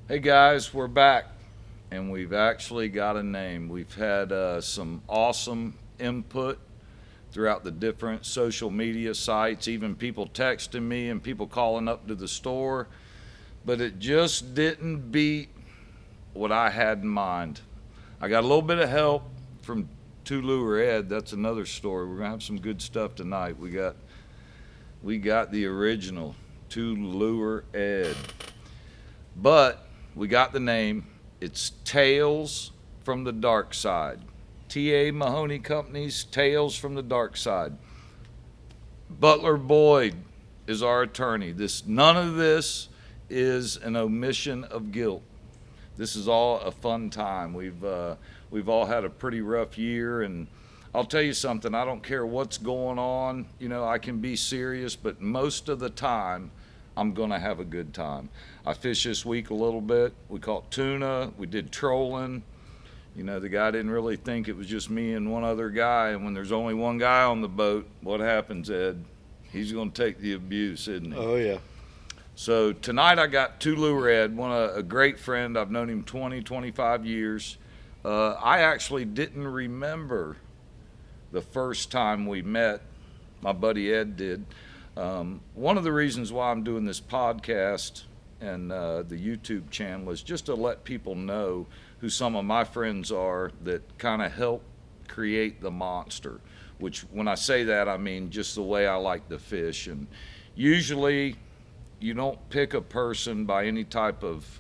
Hey guys, we're back and we've actually got a name. We've had some awesome input throughout the different social media sites, even people texting me and people calling up to the store, but it just didn't beat what I had in mind. I got a little bit of help from Tulu or Ed. That's another story. We're gonna have some good stuff tonight. We got the original Tulu or Ed. But we got the name. It's Tales from the Dark Side. T.A. Mahoney Company's Tales from the Dark Side. Butler Boyd is our attorney. None of this is an omission of guilt. This is all a fun time. We've all had a pretty rough year, and I'll tell you something. I don't care what's going on. I can be serious, but most of the time, I'm gonna have a good time. I fished this week a little bit. We caught tuna. We did trolling. The guy didn't really think it was just me and one other guy. And when there's only one guy on the boat, what happens, Ed? He's gonna take the abuse, isn't he? Oh, yeah. So tonight I got Tulu Ed, a great friend. I've known him 20, 25 years. I actually didn't remember the first time we met. My buddy Ed did. One of the reasons why I'm doing this podcast and the YouTube channel is just to let people know who some of my friends are that kind of help create the monster. Which, when I say that, I mean just the way I like to fish. And usually, you don't pick a person by any type of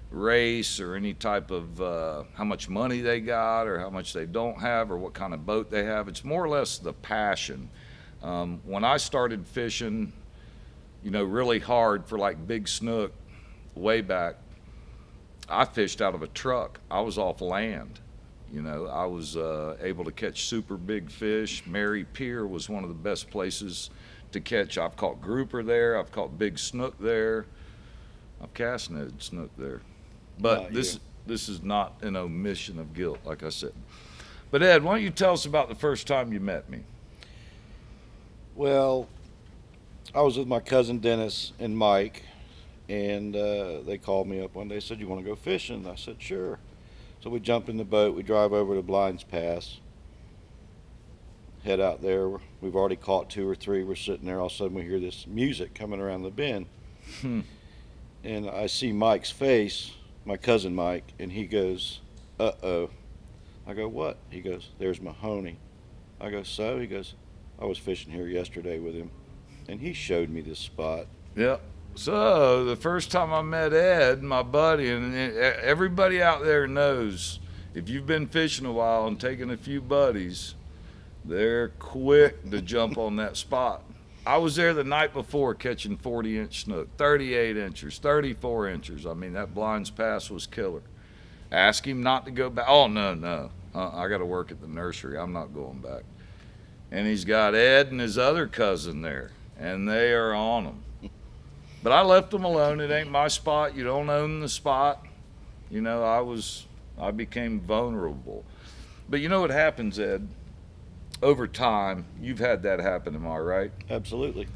race or any type of how much money they got or how much they don't have or what kind of boat they have. It's more or less the passion. When I started fishing, really hard for like big snook way back, I fished out of a truck. I was off land. I was able to catch super big fish. Mary Pier was one of the best places to catch. I've caught grouper there. I've caught big snook there. I've cast netted snook there. But Not this you. this is not an omission of guilt, like I said. But Ed, why don't you tell us about the first time you met me? Well, I was with my cousin Dennis and Mike, and they called me up one day. Said, "You want to go fishing?" I said, "Sure." So we jump in the boat. We drive over to Blinds Pass. Head out there. We've already caught two or three. We're sitting there. All of a sudden, we hear this music coming around the bend, Hmm. and I see Mike's face, my cousin Mike, and he goes, "Uh-oh." I go, "What?" He goes, "There's Mahoney." I go, "So?" He goes, "I was fishing here yesterday with him, and he showed me this spot." Yep. So the first time I met Ed, my buddy, and everybody out there knows if you've been fishing a while and taken a few buddies, they're quick to jump on that spot. I was there the night before catching 40-inch snook, 38 inches, 34 inches. I mean, that Blinds Pass was killer. Ask him not to go back. Oh, no, no. I got to work at the nursery. I'm not going back. And he's got Ed and his other cousin there, and they are on him. But I left them alone. It ain't my spot. You don't own the spot. I became vulnerable. But you know what happens, Ed? Over time, you've had that happen, am I right? Absolutely.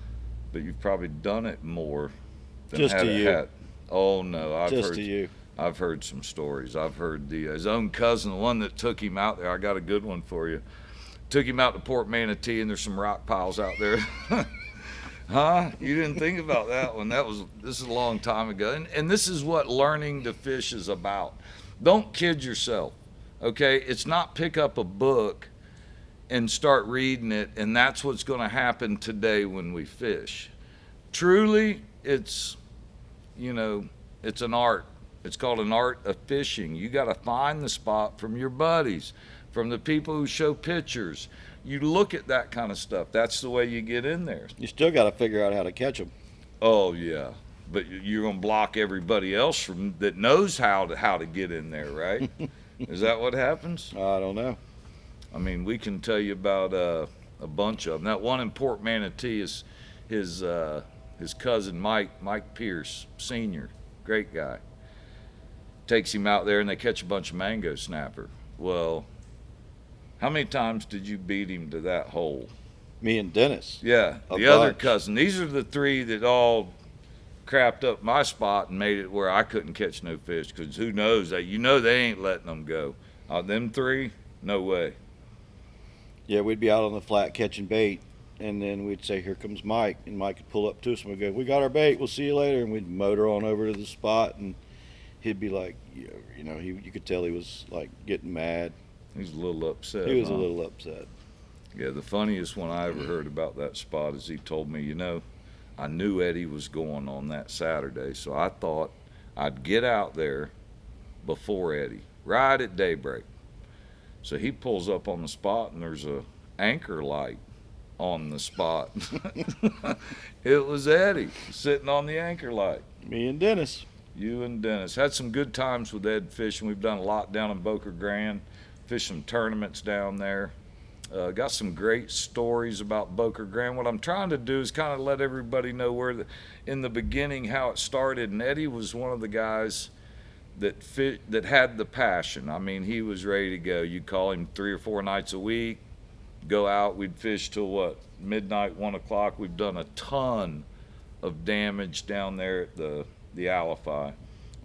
But you've probably done it more than Just had to it you. had. Oh no, Just to you. I've heard some stories. I've heard his own cousin, the one that took him out there. I got a good one for you. Took him out to Port Manatee, and there's some rock piles out there. Huh? You didn't think about that one. This is a long time ago. And this is what learning to fish is about. Don't kid yourself. Okay? It's not pick up a book and start reading it, and that's what's going to happen today when we fish. Truly, it's an art. It's called an art of fishing. You got to find the spot from your buddies, from the people who show pictures. You look at that kind of stuff. That's the way you get in there. You still got to figure out how to catch them. Oh yeah, but you're gonna block everybody else from that knows how to get in there, right? Is that what happens? I don't know. I mean, we can tell you about a bunch of them. That one in Port Manatee is his cousin Mike Pierce Sr. Great guy. Takes him out there and they catch a bunch of mango snapper. Well, how many times did you beat him to that hole? Me and Dennis. Yeah, A the other bunch. cousin. These are the three that all crapped up my spot and made it where I couldn't catch no fish, because who knows, that they ain't letting them go. Them three, no way. Yeah, we'd be out on the flat catching bait, and then we'd say, "Here comes Mike," and Mike would pull up to us, and we'd go, "We got our bait. We'll see you later." And we'd motor on over to the spot, and he'd be like, you could tell he was like getting mad. He was a little upset. He was a little upset. Yeah, the funniest one I ever heard about that spot is he told me, I knew Eddie was going on that Saturday, so I thought I'd get out there before Eddie, right at daybreak. So he pulls up on the spot, and there's a anchor light on the spot. It was Eddie sitting on the anchor light. Me and Dennis. You and Dennis had some good times with Ed fishing. We've done a lot down in Boca Grande, fished some tournaments down there. Got some great stories about Boca Grande. What I'm trying to do is kind of let everybody know in the beginning, how it started. And Eddie was one of the guys that had the passion. I mean, he was ready to go. You'd call him 3 or 4 nights a week, go out. We'd fish till midnight, 1 o'clock. We've done a ton of damage down there at the Alify.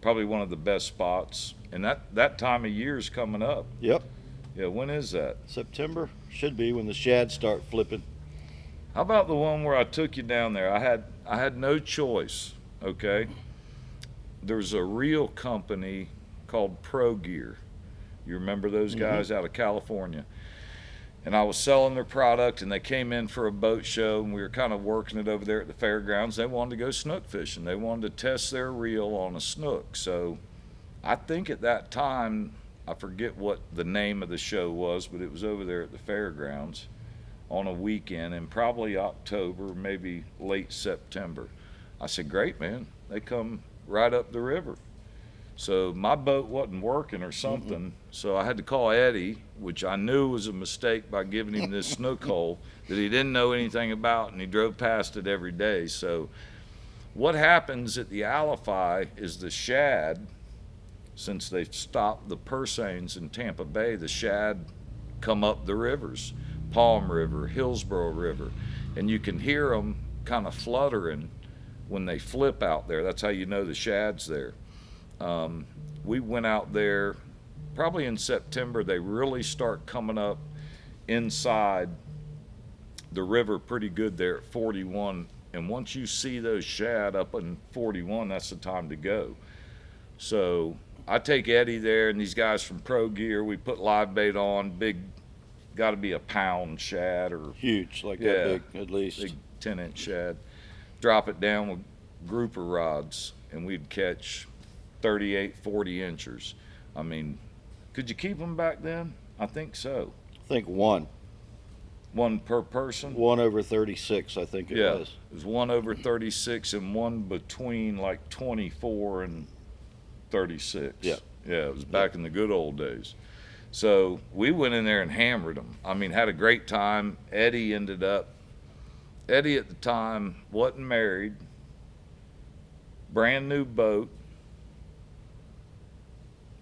Probably one of the best spots. And that time of year is coming up. Yep. Yeah, when is that? September should be when the shads start flipping. How about the one where I took you down there? I had no choice. Okay. There's a reel company called Pro Gear. You remember those guys out of California? And I was selling their product, and they came in for a boat show, and we were kind of working it over there at the fairgrounds. They wanted to go snook fishing. They wanted to test their reel on a snook. So I think at that time, I forget what the name of the show was, but it was over there at the fairgrounds on a weekend in probably October, maybe late September. I said, "Great, man." They come right up the river. So my boat wasn't working or something, so I had to call Eddie, which I knew was a mistake by giving him this snook hole that he didn't know anything about, and he drove past it every day. So what happens at the Alify is the shad, since they've stopped the purseines in Tampa Bay, the shad come up the rivers, Palm River, Hillsborough River, and you can hear them kind of fluttering when they flip out there. That's how you know the shad's there. We went out there probably in September. They really start coming up inside the river pretty good there at 41. And once you see those shad up in 41, that's the time to go. So I take Eddie there and these guys from Pro Gear. We put live bait on, big, got to be a pound shad or huge, like that big at least. Big 10-inch shad. Drop it down with grouper rods, and we'd catch 38, 40 inchers. I mean, could you keep them back then? I think so. I think one. One per person? 1 over 36, I think it was. It was 1 over 36 and one between like 24 and 36. Yeah. Yeah, it was back in the good old days. So we went in there and hammered them. I mean, had a great time. Eddie at the time wasn't married, brand new boat,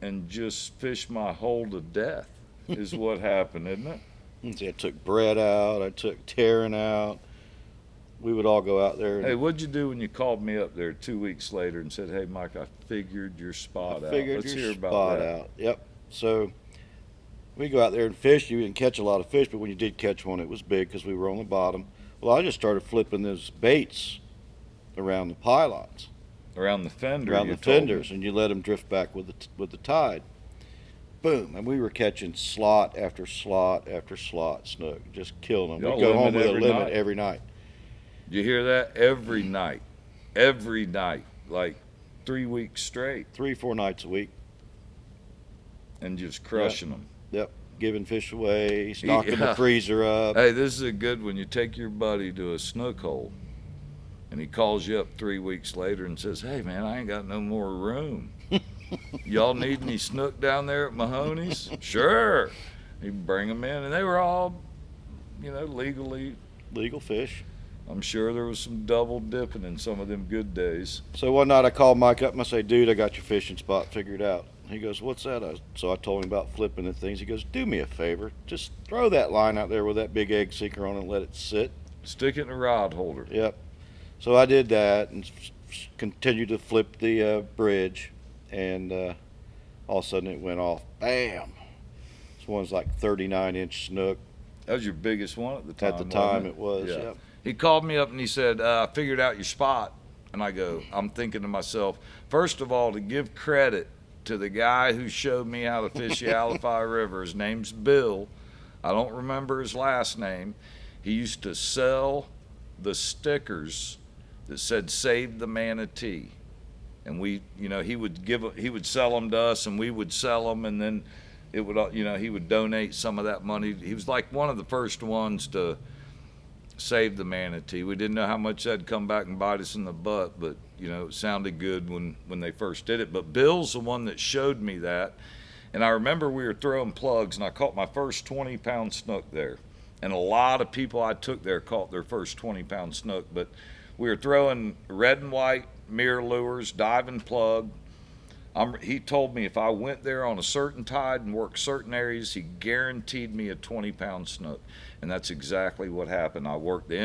and just fished my hole to death is what happened, isn't it? See, I took Brett out, I took Taryn out. We would all go out there. Hey, what'd you do when you called me up there 2 weeks later and said, "Hey, Mike, I figured your spot out. Let's hear about that." Out. Yep. So we go out there and fish. You didn't catch a lot of fish, but when you did catch one, it was big because we were on the bottom. Well, I just started flipping those baits around the pylons. Around the fender. Around the fenders, and you let them drift back with the tide. Boom, and we were catching slot after slot after slot snook, just killing them. Y'all We'd go home with a every limit night? every night. You hear that? Every night, like 3 weeks straight, 3-4 nights a week. and just crushing them. Yep, giving fish away, stocking the freezer up. Hey, this is a good one. You take your buddy to a snook hole, and he calls you up 3 weeks later and says, "Hey, man, I ain't got no more room. Y'all need any snook down there at Mahoney's?" Sure. He'd bring them in, and they were all, Legal fish. I'm sure there was some double dipping in some of them good days. So one night I called Mike up and I say, "Dude, I got your fishing spot figured out." He goes, "What's that?" So I told him about flipping the things. He goes, "Do me a favor. Just throw that line out there with that big egg sinker on it and let it sit." Stick it in a rod holder. Yep. So I did that and continued to flip the bridge, and all of a sudden it went off. Bam! This one's like 39-inch snook. That was your biggest one at the time. At the time, wasn't it was. Yeah. Yep. He called me up and he said, I figured out your spot. And I go, I'm thinking to myself, first of all, to give credit to the guy who showed me how to fish the Alafai River. His name's Bill. I don't remember his last name. He used to sell the stickers that said "Save the Manatee," and we, he would sell them to us, and we would sell them, and then it would, he would donate some of that money. He was like one of the first ones to save the manatee. We didn't know how much that'd come back and bite us in the butt, but it sounded good when they first did it. But Bill's the one that showed me that, and I remember we were throwing plugs, and I caught my first 20-pound snook there. And a lot of people I took there caught their first 20-pound snook, but we were throwing red and white mirror lures, diving plug. He told me if I went there on a certain tide and worked certain areas, he guaranteed me a 20-pound snook. And that's exactly what happened. I worked the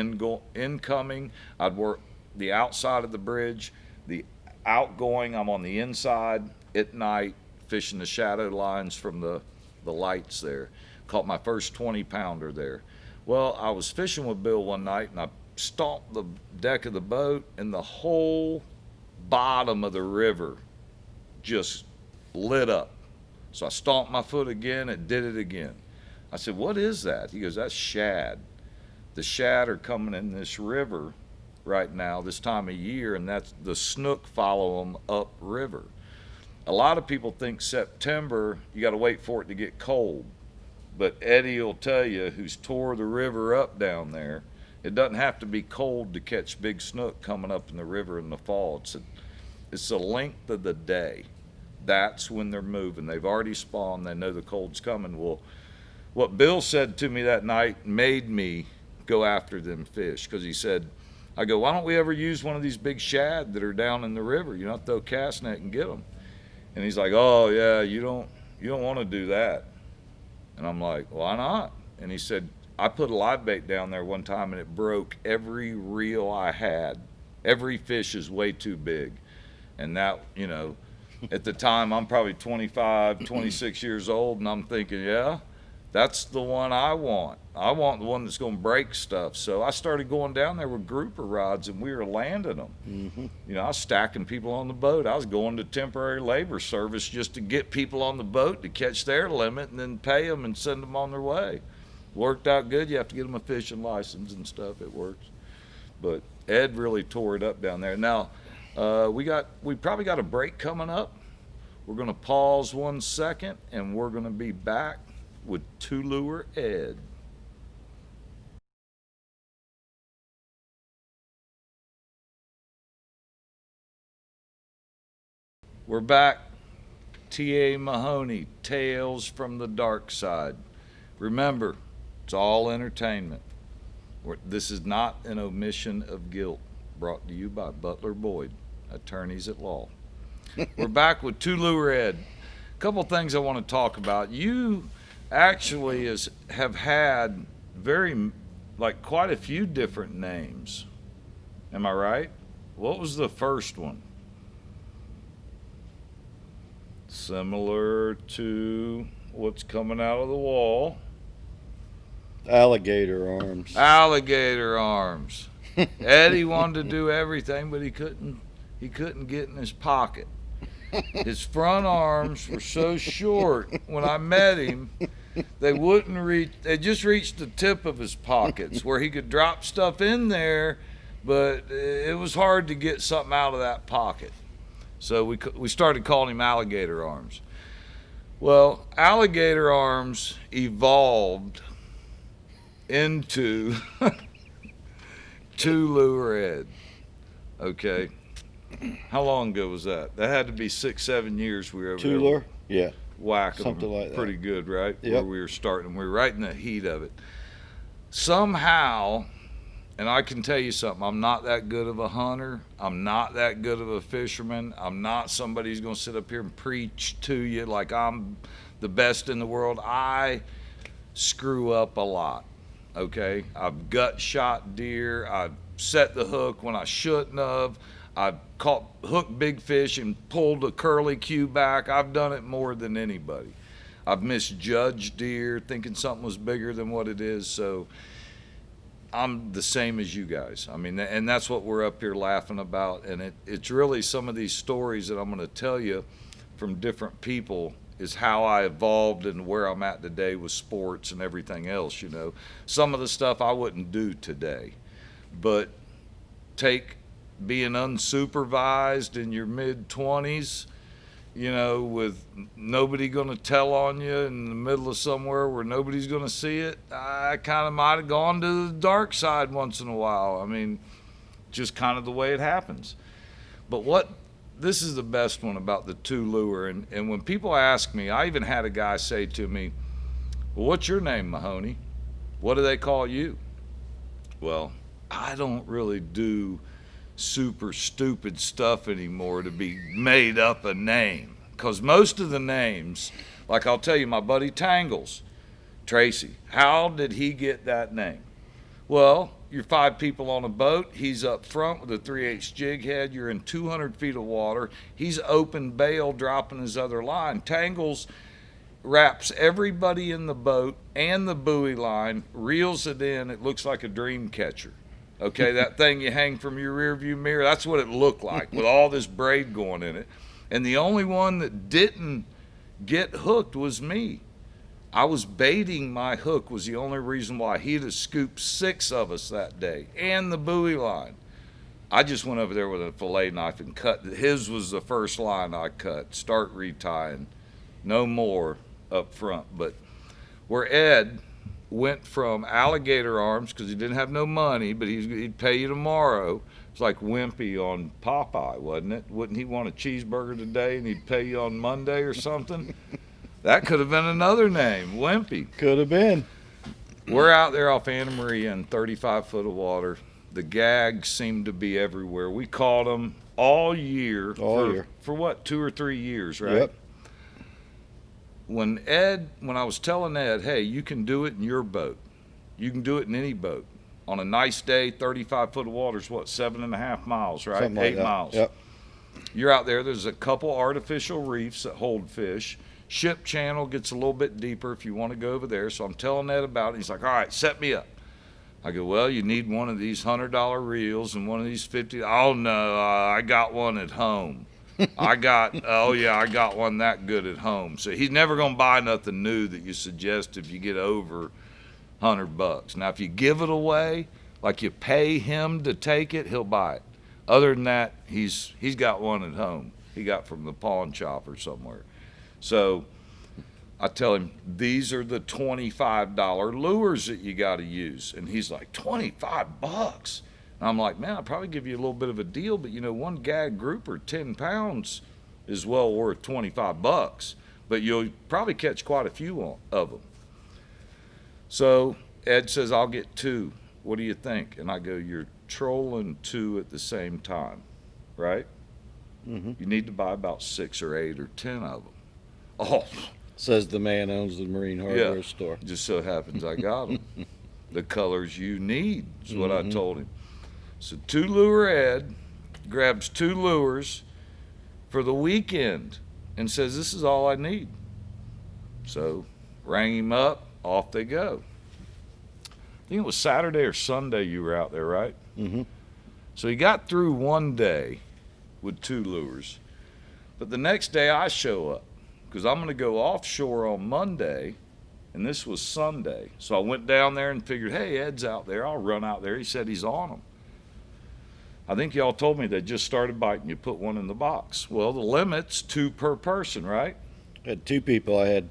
incoming, I'd work the outside of the bridge, the outgoing, I'm on the inside at night, fishing the shadow lines from the lights there. Caught my first 20-pounder there. Well, I was fishing with Bill one night, and I stomped the deck of the boat, and the whole bottom of the river just lit up. So I stomped my foot again, it did it again. I said, what is that? He goes, that's shad. The shad are coming in this river right now, this time of year, and that's the snook follow them up river. A lot of people think September, you got to wait for it to get cold. But Eddie will tell you, who's tore the river up down there, it doesn't have to be cold to catch big snook coming up in the river in the fall. It's the length of the day. That's when they're moving. They've already spawned. They know the cold's coming. Well, what Bill said to me that night made me go after them fish, because he said, I go, why don't we ever use one of these big shad that are down in the river? You don't throw a cast net and get them. And he's like, oh yeah, you don't want to do that. And I'm like, why not? And he said, I put a live bait down there one time and it broke every reel I had. Every fish is way too big. And that, at the time I'm probably 25, 26 years old, and I'm thinking, yeah, that's the one I want. I want the one that's going to break stuff. So I started going down there with grouper rods, and we were landing them. Mm-hmm. I was stacking people on the boat. I was going to temporary labor service just to get people on the boat to catch their limit and then pay them and send them on their way. Worked out good. You have to get them a fishing license and stuff. It works. But Ed really tore it up down there. Now, we probably got a break coming up. We're going to pause 1 second, and we're going to be back with Two Lure Ed. We're back. T.A. Mahoney, Tales from the Dark Side. Remember, it's all entertainment. This is not an omission of guilt. Brought to you by Butler Boyd, attorneys at law. We're back with Two Lure Ed. A couple things I want to talk about. You actually have had quite a few different names. Am I right? What was the first one? Similar to what's coming out of the wall. Alligator arms. Alligator arms. Eddie wanted to do everything, but he couldn't get in his pocket. His front arms were so short when I met him, they wouldn't reach, they just reached the tip of his pockets where he could drop stuff in there, but it was hard to get something out of that pocket. So we started calling him Alligator Arms. Well, Alligator Arms evolved into Two Lure Ed. Okay. How long ago was that? That had to be 6-7 years we were over Two Lure? Yeah. Whacking Something them like that. pretty good, right? Yep. Where we were starting. We were right in the heat of it. Somehow, and I can tell you something, I'm not that good of a hunter. I'm not that good of a fisherman. I'm not somebody who's going to sit up here and preach to you like I'm the best in the world. I screw up a lot, okay? I've gut shot deer. I've set the hook when I shouldn't have. I've hooked big fish and pulled a curly cue back. I've done it more than anybody. I've misjudged deer thinking something was bigger than what it is. So I'm the same as you guys. I mean, and that's what we're up here laughing about. And it's really some of these stories that I'm going to tell you from different people is how I evolved and where I'm at today with sports and everything else. Some of the stuff I wouldn't do today, but take being unsupervised in your mid-20s, with nobody going to tell on you in the middle of somewhere where nobody's going to see it. I kind of might have gone to the dark side once in a while. I mean, just kind of the way it happens. But this is the best one about the 2 lure. And when people ask me, I even had a guy say to me, well, what's your name, Mahoney? What do they call you? Well, I don't really do super stupid stuff anymore to be made up a name, because most of the names, like I'll tell you, my buddy Tangles, Tracy, how did he get that name? Well, you're 5 people on a boat, he's up front with a 3/8 jig head, you're in 200 feet of water, he's open bail dropping his other line. Tangles wraps everybody in the boat and the buoy line, reels it in, it looks like a dream catcher. Okay, that thing you hang from your rear view mirror, that's what it looked like with all this braid going in it. And the only one that didn't get hooked was me. I was baiting my hook was the only reason why. He'd have scooped 6 of us that day and the buoy line. I just went over there with a fillet knife and cut. His was the first line I cut. Start retying. No more up front. But where Ed went from alligator arms, because he didn't have no money, but he'd pay you tomorrow. It's like Wimpy on Popeye, wasn't it? Wouldn't he want a cheeseburger today and he'd pay you on Monday or something? That could have been another name, Wimpy. Could have been. We're out there off Anna Maria in 35 foot of water. The gags seemed to be everywhere. We caught them all year. For what, 2 or 3 years, right? Yep. When I was telling Ed, hey, you can do it in your boat. You can do it in any boat. On a nice day, 35 foot of water is what, 7.5 miles, right? Something like 8 that. miles. Yep. You're out there's a couple artificial reefs that hold fish. Ship channel gets a little bit deeper if you want to go over there. So I'm telling Ed about it. He's like, all right, set me up. I go, well, you need one of these $100 reels and one of these $50. Oh, no, I got one at home. I got one that good at home. So he's never going to buy nothing new that you suggest if you get over $100. Now, if you give it away, like you pay him to take it, he'll buy it. Other than that, he's got one at home. He got from the pawn shop or somewhere. So I tell him, these are the $25 lures that you got to use. And he's like, $25? And I'm like, man, I'll probably give you a little bit of a deal, but one gag grouper, 10 pounds, is well worth $25. But you'll probably catch quite a few of them. So Ed says, I'll get 2. What do you think? And I go, you're trolling 2 at the same time, right? Mm-hmm. You need to buy about 6 or 8 or 10 of them. Oh, says the man owns the marine hardware store. Just so happens I got them. The colors you need is what I told him. So 2 lure Ed grabs 2 lures for the weekend and says, this is all I need. So rang him up, off they go. I think it was Saturday or Sunday you were out there, right? Mm-hmm. So he got through one day with 2 lures. But the next day I show up because I'm going to go offshore on Monday, and this was Sunday. So I went down there and figured, hey, Ed's out there. I'll run out there. He said he's on them. I think y'all told me they just started biting. You put one in the box. Well, the limit's 2 per person, right? I had 2 people. I had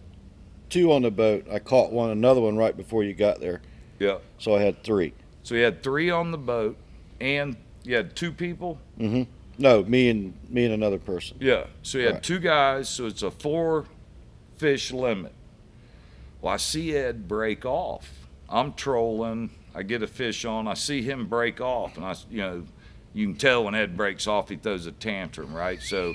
2 on the boat. I caught another one right before you got there. Yeah. So I had 3. So you had 3 on the boat, and you had 2 people? Mm-hmm. No, me and another person. Yeah. So you had Right. 2 guys, so it's a 4 fish limit. Well, I see Ed break off. I'm trolling. I get a fish on. I see him break off, and you can tell when Ed breaks off, he throws a tantrum, right? So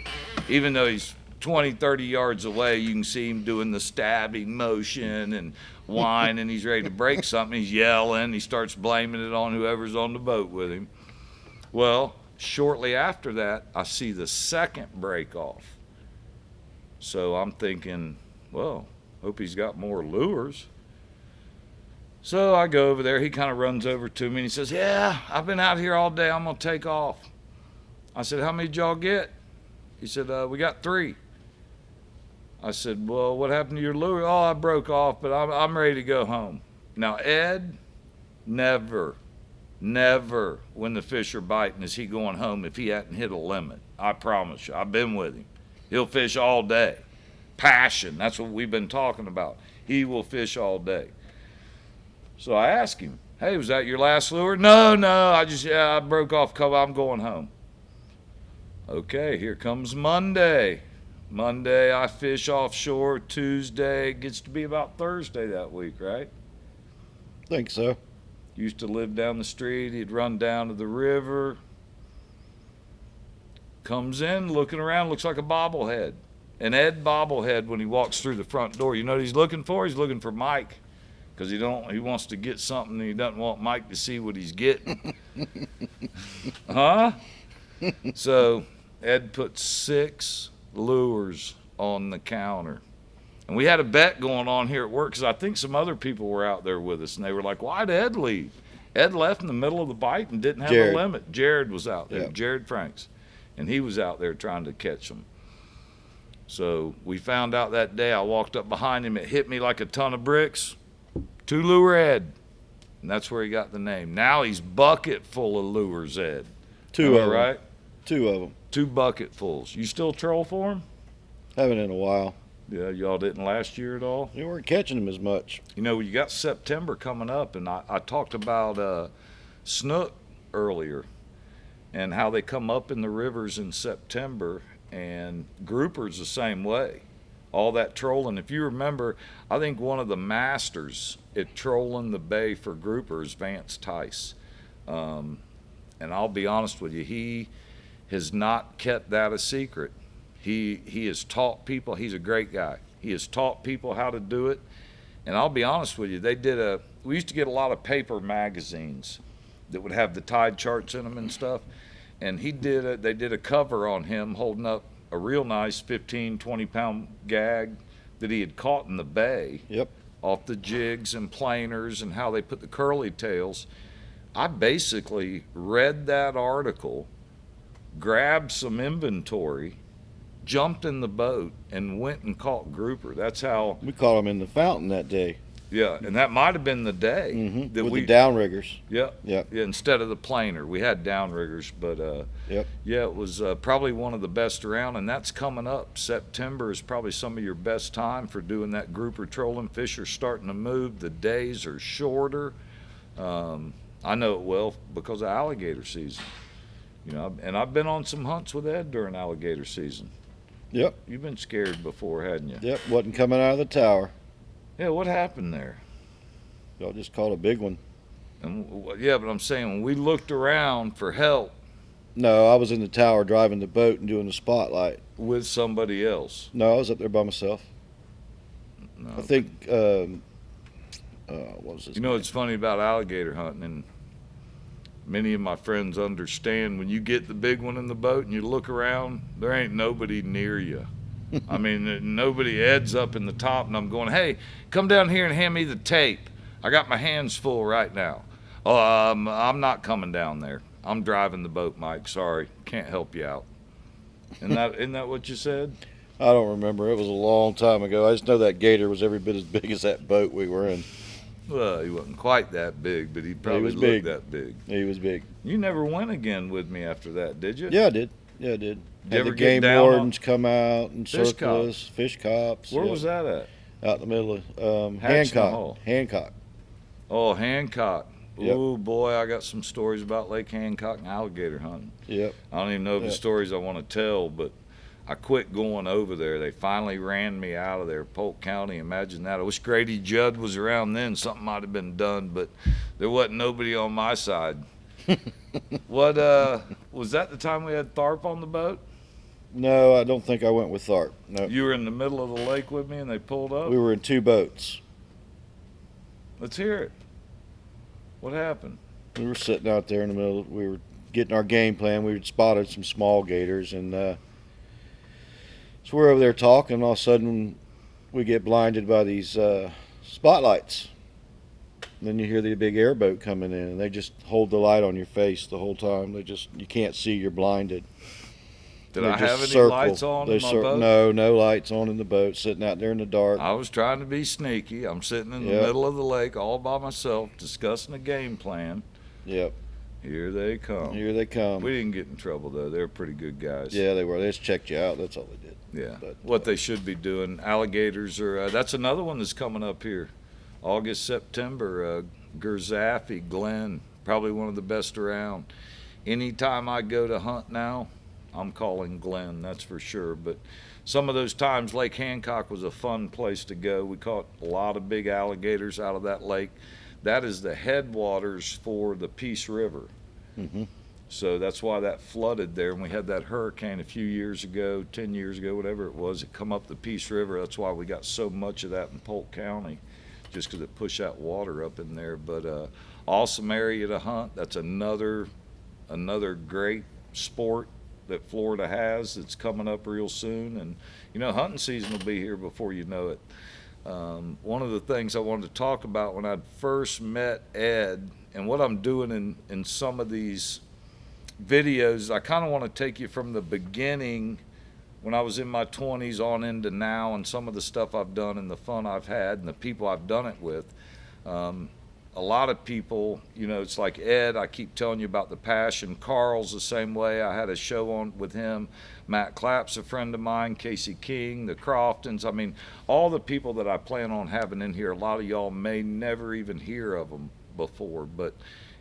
even though he's 20, 30 yards away, you can see him doing the stabbing motion and whining. He's ready to break something. He's yelling. He starts blaming it on whoever's on the boat with him. Well, shortly after that, I see the second break off. So I'm thinking, well, hope he's got more lures. So I go over there. He kind of runs over to me and he says, yeah, I've been out here all day. I'm going to take off. I said, how many did y'all get? He said, we got 3. I said, well, what happened to your lure? Oh, I broke off, but I'm ready to go home. Now, Ed, never, when the fish are biting, is he going home if he hadn't hit a limit. I promise you. I've been with him. He'll fish all day. Passion. That's what we've been talking about. He will fish all day. So I asked him, hey, was that your last lure? No, I broke off. I'm going home. Okay, here comes Monday. Monday, I fish offshore. Tuesday, gets to be about Thursday that week, right? Think so. Used to live down the street. He'd run down to the river. Comes in, looking around, looks like a bobblehead. An Ed bobblehead when he walks through the front door. You know what he's looking for? He's looking for Mike. Because he wants to get something and he doesn't want Mike to see what he's getting. Huh? So Ed put 6 lures on the counter. And we had a bet going on here at work because I think some other people were out there with us and they were like, why'd Ed leave? Ed left in the middle of the bite and didn't have a limit. Jared was out there, Jared Franks. And he was out there trying to catch them. So we found out that day. I walked up behind him. It hit me like a ton of bricks. 2 lure Ed. And that's where he got the name. Now he's bucket full of lures Ed. 2 of them. Right? 2 of them. 2 bucketfuls. You still troll for him? Haven't in a while. Yeah, y'all didn't last year at all? You weren't catching them as much. You know, you got September coming up, and I talked about snook earlier and how they come up in the rivers in September, and groupers the same way. All that trolling. If you remember, I think one of the masters at trolling the bay for groupers, Vance Tice. And I'll be honest with you, he has not kept that a secret. He has taught people. He's a great guy. He has taught people how to do it. And I'll be honest with you, we used to get a lot of paper magazines that would have the tide charts in them and stuff. And they did a cover on him holding up a real nice 15, 20-pound gag that he had caught in the bay. Yep. Off the jigs and planers and how they put the curly tails. I basically read that article, grabbed some inventory, jumped in the boat, and went and caught grouper. That's how. We caught them in the fountain that day. Yeah, and that might have been the day that with we the downriggers. Yeah, Yep. Yeah. Instead of the planer, we had downriggers, but Yep. yeah, it was probably one of the best around, and that's coming up. September is probably some of your best time for doing that grouper trolling. Fish are starting to move. The days are shorter. I know it well because of alligator season. You know, and I've been on some hunts with Ed during alligator season. Yep. You've been scared before, hadn't you? Yep. Wasn't coming out of the tower. Yeah, what happened there? Y'all just caught a big one. And yeah, but I'm saying when we looked around for help No, I was in the tower driving the boat and doing the spotlight. with somebody else. No, I was up there by myself. No. I think, what was his You know, name? it's funny about alligator hunting, and many of my friends understand when you get the big one in the boat and you look around, there ain't nobody near you. I mean, nobody. Ed's up in the top, and I'm going, hey, come down here and hand me the tape. I got my hands full right now. Oh, I'm not coming down there. I'm driving the boat, Mike. Sorry, can't help you out. Isn't that what you said? I don't remember. It was a long time ago. I just know that gator was every bit as big as that boat we were in. Well, he wasn't quite that big, but he probably was looked big. that big. He was big. You never went again with me after that, did you? Yeah, I did. Yeah, I did. Did you Had ever the get game down wardens come out and Fish circle us. Fish cops. Where yeah. was that at? Out in the middle of Hatch in the Hancock. Hole. Hancock. Oh, Hancock. Yep. Oh, boy, I got some stories about Lake Hancock and alligator hunting. Yep. I don't even know the Yep. stories I want to tell, but I quit going over there. They finally ran me out of there, Polk County. Imagine that. I wish Grady Judd was around then. Something might have been done, but there wasn't nobody on my side. What, was that the time we had Tharp on the boat? No, I don't think I went with Tharp. No. You were in the middle of the lake with me and they pulled up? We were in 2 boats. Let's hear it. What happened? We were sitting out there in the middle. We were getting our game plan, we had spotted some small gators, and so we're over there talking. All of a sudden, we get blinded by these spotlights. And then you hear the big airboat coming in, and they just hold the light on your face the whole time. You can't see, you're blinded. Did They I just have any circle. lights on in my boat? No lights on in the boat, sitting out there in the dark. I was trying to be sneaky. I'm sitting in the Yep. middle of the lake all by myself discussing a game plan. Yep. Here they come. Here they come. We didn't get in trouble, though. They're pretty good guys. Yeah, they were. They just checked you out. That's all they did. Yeah. But, What they should be doing. Alligators are, that's another one that's coming up here. August, September. Gerzafi, Glen, probably one of the best around. Anytime I go to hunt now, I'm calling Glen, that's for sure. But some of those times, Lake Hancock was a fun place to go. We caught a lot of big alligators out of that lake. That is the headwaters for the Peace River. Mm-hmm. So that's why that flooded there. And we had that hurricane a few years ago, 10 years ago, whatever it was. It come up the Peace River. That's why we got so much of that in Polk County, just because it pushed that water up in there. But awesome area to hunt. That's another great sport that Florida has that's coming up real soon. And, hunting season will be here before you know it. One of the things I wanted to talk about when I first met Ed, and what I'm doing in some of these videos, I kind of want to take you from the beginning when I was in my 20s on into now, and some of the stuff I've done and the fun I've had and the people I've done it with. A lot of people, it's like Ed, I keep telling you about the passion. Carl's the same way. I had a show on with him. Matt Clapp's a friend of mine. Casey King, the Croftons. I mean, all the people that I plan on having in here, a lot of y'all may never even hear of them before, but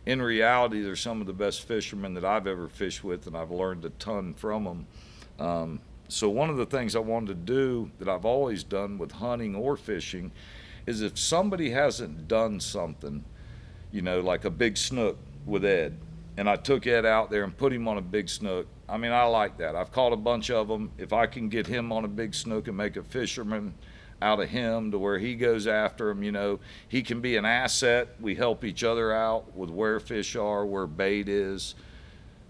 in reality, they're some of the best fishermen that I've ever fished with, and I've learned a ton from them. So one of the things I wanted to do that I've always done with hunting or fishing is if somebody hasn't done something, like a big snook with Ed, and I took Ed out there and put him on a big snook, I mean, I like that. I've caught a bunch of them. If I can get him on a big snook and make a fisherman out of him to where he goes after him, he can be an asset. We help each other out with where fish are, where bait is.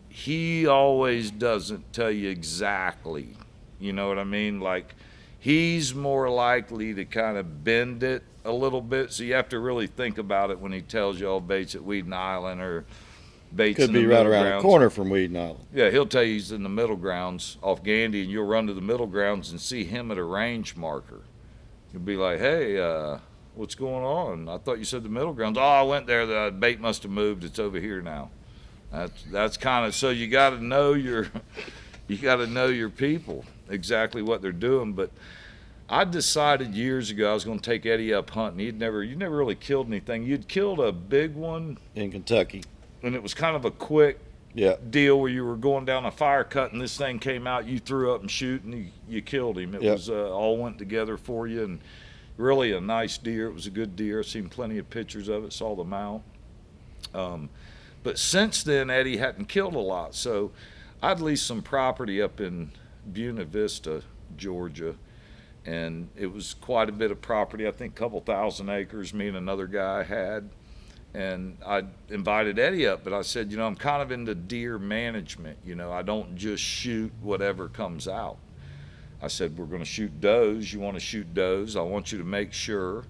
He always doesn't tell you exactly, you know what I mean? Like, he's more likely to kind of bend it a little bit, so you have to really think about it when he tells you, bait's at Weeden Island or bait's Could in the be right middle around grounds. the corner from Weeden Island. Yeah, he'll tell you he's in the middle grounds off Gandy, and you'll run to the middle grounds and see him at a range marker. You'll be like, hey, what's going on? I thought you said the middle grounds. Oh, I went there. The bait must have moved. It's over here now. That's kind of, so you got to know your people, exactly what they're doing. But I decided years ago I was going to take Eddie up hunting. You never really killed anything. You'd killed a big one In Kentucky. and it was kind of a quick Yeah. deal where you were going down a fire cut and this thing came out, you threw up and shoot, and you killed him. It Yep. was all went together for you, and really a nice deer. It was a good deer. I've seen plenty of pictures of it, saw the mount. But since then, Eddie hadn't killed a lot, so I'd leased some property up in Buena Vista, Georgia, and it was quite a bit of property. I think a couple thousand acres me and another guy had. And I invited Eddie up, but I said, I'm kind of into deer management. I don't just shoot whatever comes out. I said, we're going to shoot does. You want to shoot does. I want you to make sure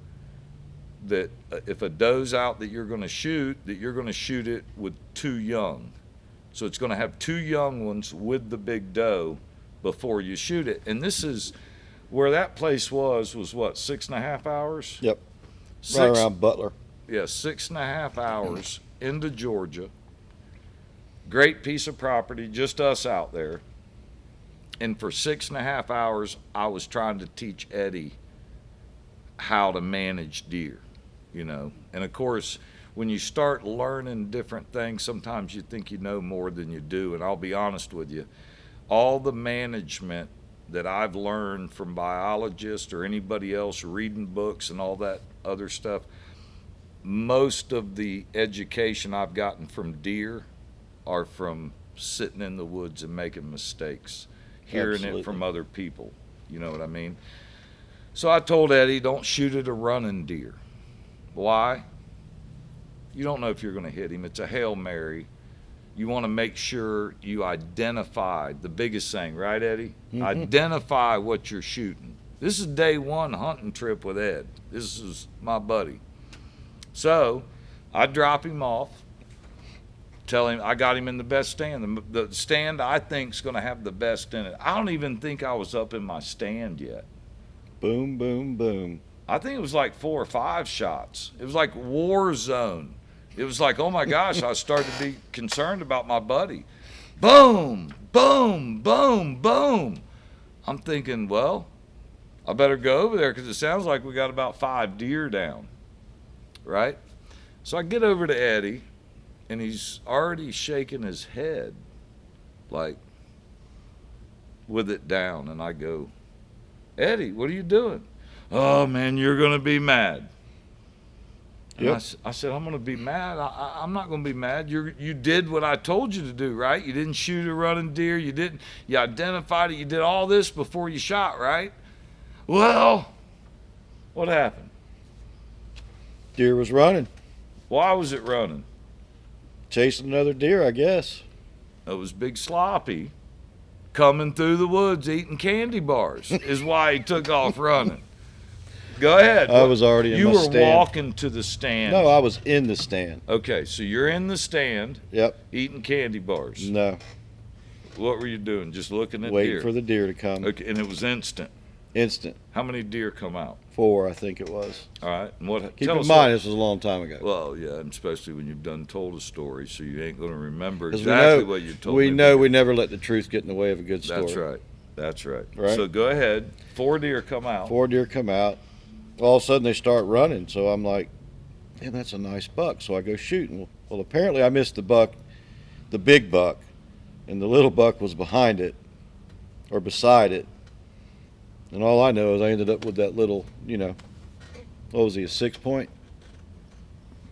that if a doe's out that you're going to shoot it with 2 young. So it's going to have 2 young ones with the big doe before you shoot it. And this is where that place was what, 6.5 hours? Yep. Right around Butler. Yeah, 6.5 hours into Georgia. Great piece of property, just us out there. And for 6.5 hours, I was trying to teach Eddie how to manage deer, And of course, when you start learning different things, sometimes you think you know more than you do. And I'll be honest with you, all the management that I've learned from biologists or anybody else reading books and all that other stuff, most of the education I've gotten from deer are from sitting in the woods and making mistakes, hearing Absolutely. it from other people. You know what I mean? So I told Eddie, don't shoot at a running deer. Why? You don't know if you're going to hit him. It's a Hail Mary. you want to make sure you identify the biggest thing, right, Eddie? Identify what you're shooting. This is day one hunting trip with Ed. This is my buddy. So I drop him off, tell him I got him in the best stand. The stand I think is going to have the best in it. I don't even think I was up in my stand yet. Boom, boom, boom. I think it was like 4 or 5 shots. It was like war zone. It was like, oh my gosh, I started to be concerned about my buddy. Boom, boom, boom, boom. I'm thinking, well, I better go over there because it sounds like we got about 5 deer down, right? So I get over to Eddie, and he's already shaking his head, like with it down. And I go, Eddie, what are you doing? Oh, man, you're going to be mad. And Yep. I said, I'm going to be mad. I'm not going to be mad. You did what I told you to do, right? You didn't shoot a running deer. You identified it. You did all this before you shot, right? Well, what happened? Deer was running, Why was it running? chasing another deer, I guess. It was Big Sloppy coming through the woods eating candy bars is why he took off running. Go ahead. I was already in You my were stand. walking to the stand. No, I was in the stand. Okay, so you're in the stand Yep. eating candy bars. No, What were you doing? Just looking at waiting deer? for the deer to come. Okay, and it was instant. Instant. How many deer come out? 4, I think it was. All right. And what? Keep tell in us mind, this was a long time ago. Well, yeah, and especially when you've done told a story, so you ain't going to remember 'Cause exactly what you told me. we know we never let the truth get in the way of a good story. That's right. That's right. Right. So go ahead. 4 deer come out. 4 deer come out. All of a sudden they start running. So I'm like, man, that's a nice buck. So I go shooting. Well, apparently I missed the buck, the big buck, and the little buck was behind it or beside it. And all I know is I ended up with that little, what was he, a 6-point?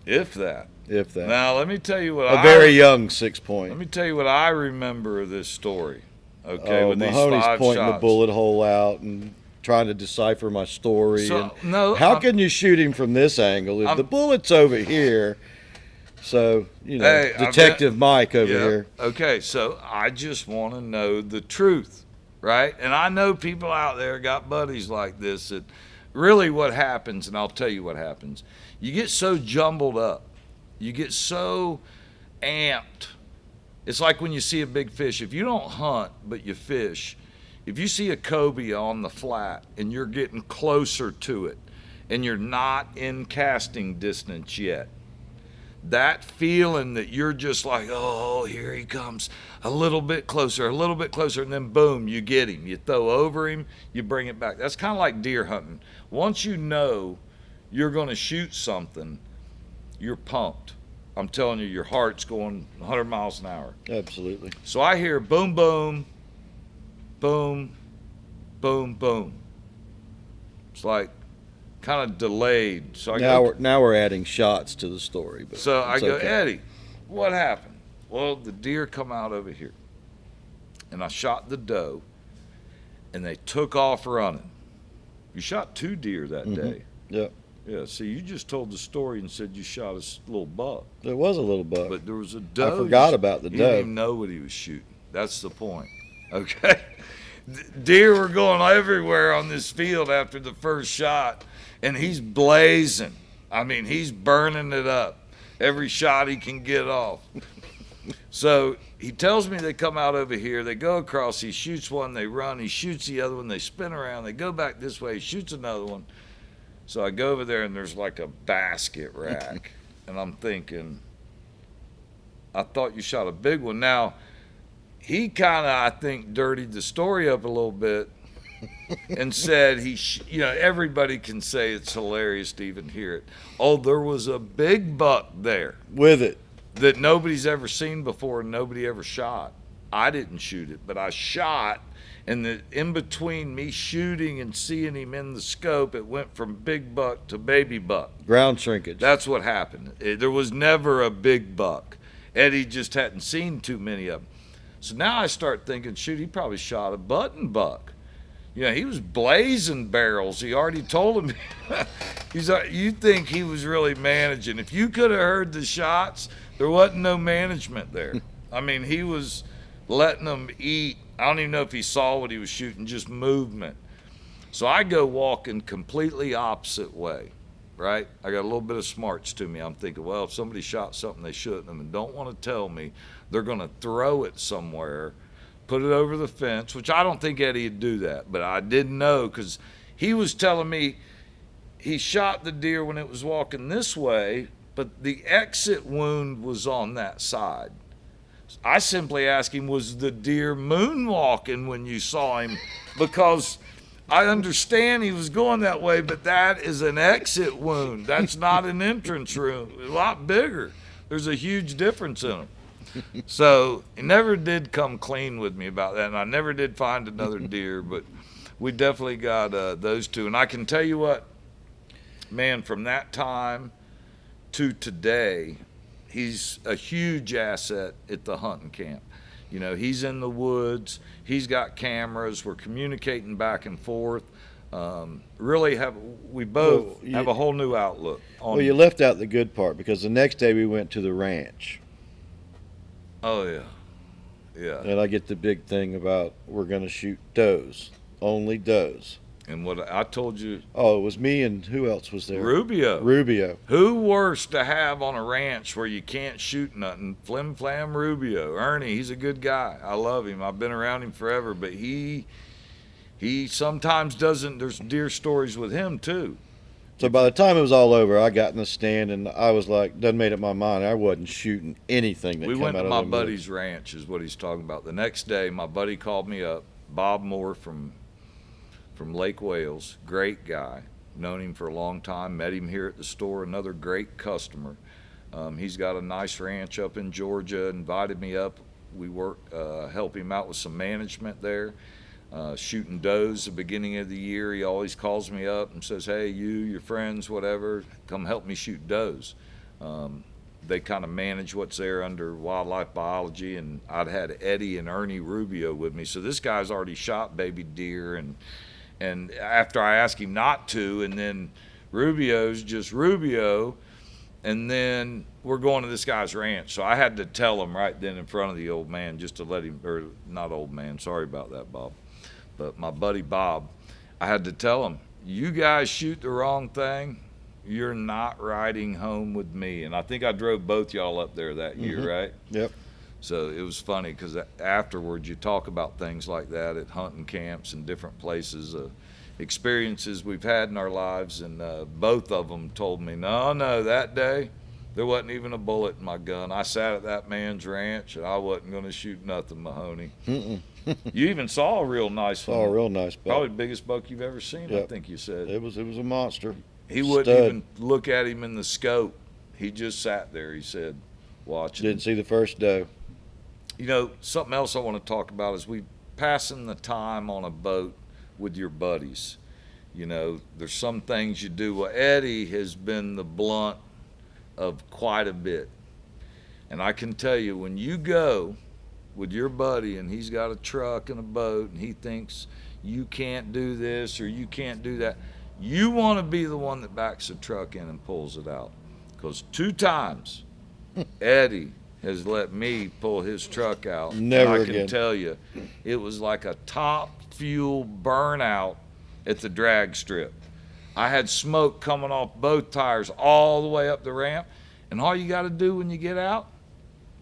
If that. If that. Now let me tell you what A very young 6-point. Let me tell you what I remember of this story. Okay, with Mahoney's these 5 pointing shots. the bullet hole out and trying to decipher my story. So, and no, how I'm- can you shoot him from this angle if the bullet's over here? So, Hey, I've Detective Mike over Yeah. here. Okay, so I just want to know the truth, right? And I know people out there got buddies like this that really what happens, and I'll tell you what happens. You get so jumbled up. You get so amped. It's like when you see a big fish. If you don't hunt, but you fish, if you see a cobia on the flat and you're getting closer to it and you're not in casting distance yet, that feeling that you're just like, oh, here he comes, a little bit closer, and then boom, you get him. You throw over him, you bring it back. That's kind of like deer hunting. Once you know you're going to shoot something, you're pumped. I'm telling you, your heart's going 100 miles an hour. Absolutely. So I hear boom, boom, boom, boom, boom. It's like kind of delayed. So Now we're adding shots to the story. But So I it's go, okay. Eddie, what happened? Well, the deer come out over here. And I shot the doe, and they took off running. You shot 2 deer that day. Yep. Yeah, see, you just told the story and said you shot a little buck. There was a little buck. But there was a doe. I forgot about the He didn't doe. even know what he was shooting. That's the point. Okay? Deer were going everywhere on this field after the first shot, and he's blazing. I mean, he's burning it up. Every shot he can get off. So he tells me they come out over here. They go across. He shoots one. They run. He shoots the other one. They spin around. They go back this way. He shoots another one. So I go over there, and there's like a basket rack. And I'm thinking, I thought you shot a big one. Now, he kind of, I think, dirtied the story up a little bit and said everybody can say it's hilarious to even hear it. Oh, there was a big buck there With it. that nobody's ever seen before and nobody ever shot. I didn't shoot it, but I shot, and in between me shooting and seeing him in the scope, it went from big buck to baby buck. Ground shrinkage. That's what happened. There was never a big buck. Eddie just hadn't seen too many of them. So now I start thinking, shoot, he probably shot a button buck. He was blazing barrels. He already told him. He's like, you think he was really managing. If you could have heard the shots, there wasn't no management there. I mean, he was letting them eat. I don't even know if he saw what he was shooting, just movement. So I go walking completely opposite way, right? I got a little bit of smarts to me. I'm thinking, well, if somebody shot something they shouldn't have and don't want to tell me, they're going to throw it somewhere, put it over the fence, which I don't think Eddie would do that. But I didn't know because he was telling me he shot the deer when it was walking this way, but the exit wound was on that side. I simply asked him, was the deer moonwalking when you saw him? Because I understand he was going that way, but that is an exit wound. That's not an entrance wound. A lot bigger. There's a huge difference in them. So he never did come clean with me about that, and I never did find another deer, but we definitely got those two. And I can tell you what, man, from that time to today, he's a huge asset at the hunting camp. You know, he's in the woods. He's got cameras. We're communicating back and forth. We both have a whole new outlook on. Well, you left out the good part because the next day we went to the ranch. Oh yeah, yeah. And I get the big thing about we're going to shoot does, only does. And what I told you. Oh, it was me and who else was there? Rubio. Who worse to have on a ranch where you can't shoot nothing? Flim Flam Rubio. Ernie, he's a good guy. I love him. I've been around him forever, but he sometimes doesn't. There's deer stories with him too. So by the time it was all over, I got in the stand and I was like, done made up my mind. I wasn't shooting anything that we came went out to of my them buddy's ranch is what he's talking about. The next day, my buddy called me up, Bob Moore from Lake Wales, great guy, known him for a long time, met him here at the store, another great customer. He's got a nice ranch up in Georgia, invited me up. We help him out with some management there, shooting does the beginning of the year. He always calls me up and says, hey, your friends, whatever, come help me shoot does. They kind of manage what's there under wildlife biology, and I'd had Eddie and Ernie Rubio with me. So this guy's already shot baby deer, and after I asked him not to, and then Rubio's just Rubio, and then we're going to this guy's ranch. So I had to tell him right then in front of the old man just to let him, or not old man, sorry about that, Bob, but my buddy Bob, I had to tell him, you guys shoot the wrong thing, you're not riding home with me. And I think I drove both y'all up there that year, right? Yep. So it was funny because afterwards you talk about things like that at hunting camps and different places, experiences we've had in our lives, and both of them told me, no, that day there wasn't even a bullet in my gun. I sat at that man's ranch and I wasn't going to shoot nothing, Mahoney. You even saw a real nice one. Saw a real nice buck. Probably the biggest buck you've ever seen, Yep. I think you said. It was a monster. He wouldn't Stud. even look at him in the scope. He just sat there, he said, watching. Didn't see the first doe. You know, something else I want to talk about is we passing the time on a boat with your buddies. You know, there's some things you do. Well, Eddie has been the blunt of quite a bit. And I can tell you, when you go with your buddy and he's got a truck and a boat and he thinks you can't do this or you can't do that, you want to be the one that backs the truck in and pulls it out. Because 2 times, Eddie has let me pull his truck out. Never and I can again. tell you, it was like a top fuel burnout at the drag strip. I had smoke coming off both tires all the way up the ramp, and all you got to do when you get out,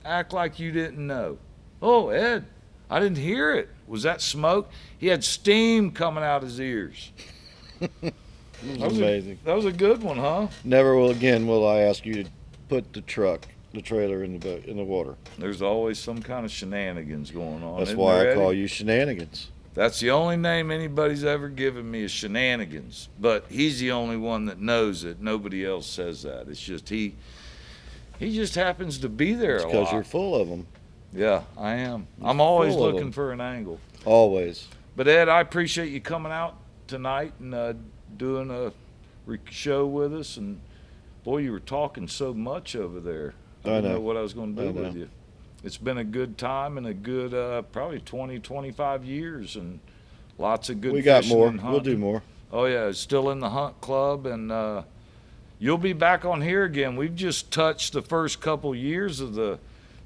act like you didn't know. Oh, Ed, I didn't hear it. Was that smoke? He had steam coming out his ears. It was amazing. That was a good one, huh? Never will again will I ask you to put the trailer in the boat, in the water. There's always some kind of shenanigans going on. That's isn't why there, I call Eddie? you Shenanigans. That's the only name anybody's ever given me is Shenanigans. But he's the only one that knows it. Nobody else says that. It's just he just happens to be there a lot. Because you're full of them. Yeah, I am. I'm always full of looking them. for an angle. Always. But Ed, I appreciate you coming out tonight and doing a show with us. And boy, you were talking so much over there. I didn't know what I was going to do with you. It's been a good time and a good probably 20, 25 years and lots of good We got fishing more. and We'll hunting. do more. Oh, yeah, it's still in the hunt club, and you'll be back on here again. We've just touched the first couple years of the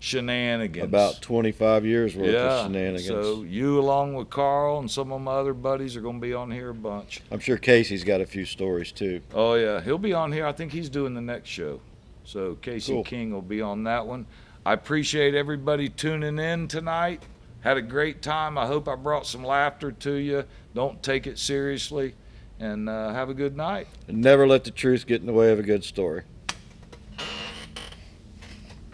shenanigans. About 25 years worth of shenanigans. So you, along with Carl and some of my other buddies, are going to be on here a bunch. I'm sure Casey's got a few stories too. Oh yeah, he'll be on here. I think he's doing the next show. So Casey Cool. King will be on that one. I appreciate everybody tuning in tonight. Had a great time. I hope I brought some laughter to you. Don't take it seriously, and have a good night. And never let the truth get in the way of a good story.